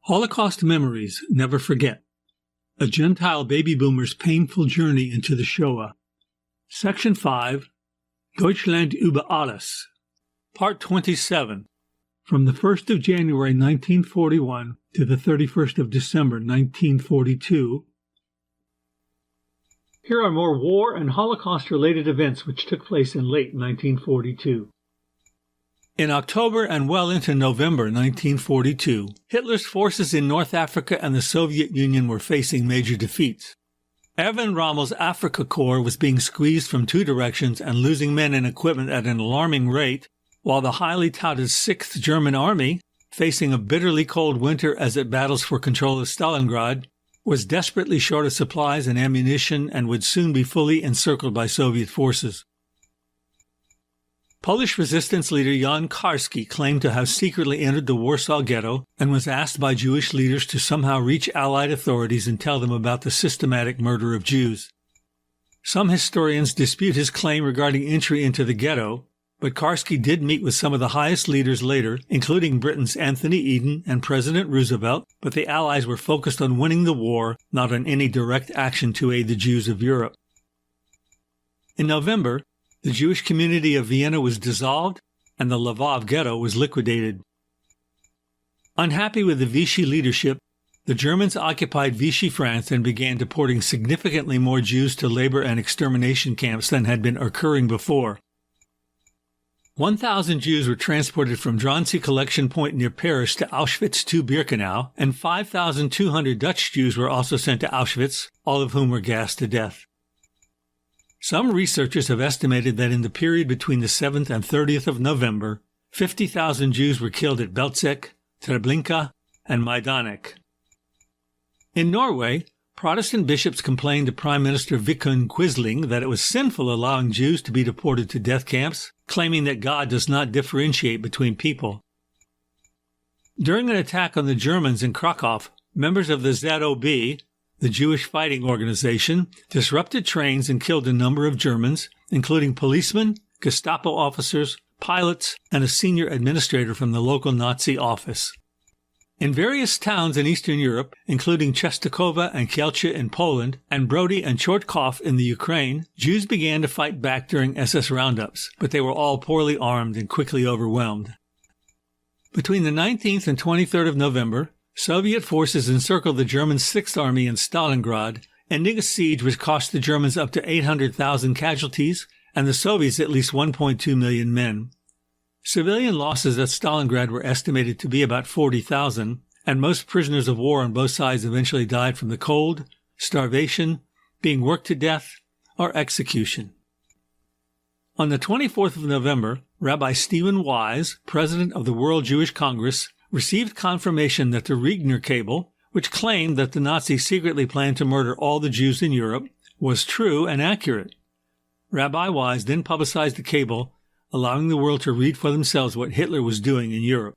Holocaust Memories, Never Forget. A Gentile baby boomer's painful journey into the Shoah. Section 5, Deutschland Uber Alles. Part 27. From the 1st of January 1941 to the 31st of December 1942. Here are more war and Holocaust-related events which took place in late 1942. In October and well into November 1942, Hitler's forces in North Africa and the Soviet Union were facing major defeats. Erwin Rommel's Africa Corps was being squeezed from two directions and losing men and equipment at an alarming rate, while the highly touted 6th German Army, facing a bitterly cold winter as it battles for control of Stalingrad, was desperately short of supplies and ammunition and would soon be fully encircled by Soviet forces. Polish resistance leader Jan Karski claimed to have secretly entered the Warsaw Ghetto and was asked by Jewish leaders to somehow reach Allied authorities and tell them about the systematic murder of Jews. Some historians dispute his claim regarding entry into the ghetto, but Karski did meet with some of the highest leaders later, including Britain's Anthony Eden and President Roosevelt, but the Allies were focused on winning the war, not on any direct action to aid the Jews of Europe. In November, the Jewish community of Vienna was dissolved, and the Lvov ghetto was liquidated. Unhappy with the Vichy leadership, the Germans occupied Vichy France and began deporting significantly more Jews to labor and extermination camps than had been occurring before. 1,000 Jews were transported from Drancy collection point near Paris to Auschwitz II-Birkenau, and 5,200 Dutch Jews were also sent to Auschwitz, all of whom were gassed to death. Some researchers have estimated that in the period between the 7th and 30th of November, 50,000 Jews were killed at Belzec, Treblinka, and Majdanek. In Norway, Protestant bishops complained to Prime Minister Vidkun Quisling that it was sinful allowing Jews to be deported to death camps, claiming that God does not differentiate between people. During an attack on the Germans in Krakow, members of the ZOB, the Jewish Fighting Organization, disrupted trains and killed a number of Germans, including policemen, Gestapo officers, pilots, and a senior administrator from the local Nazi office. In various towns in Eastern Europe, including Częstochowa and Kielce in Poland, and Brody and Chortkov in the Ukraine, Jews began to fight back during SS roundups, but they were all poorly armed and quickly overwhelmed. Between the 19th and 23rd of November, Soviet forces encircled the German 6th Army in Stalingrad, ending a siege which cost the Germans up to 800,000 casualties and the Soviets at least 1.2 million men. Civilian losses at Stalingrad were estimated to be about 40,000, and most prisoners of war on both sides eventually died from the cold, starvation, being worked to death, or execution. On the 24th of November, Rabbi Stephen Wise, president of the World Jewish Congress, received confirmation that the Regner cable, which claimed that the Nazis secretly planned to murder all the Jews in Europe, was true and accurate. Rabbi Wise then publicized the cable, allowing the world to read for themselves what Hitler was doing in Europe.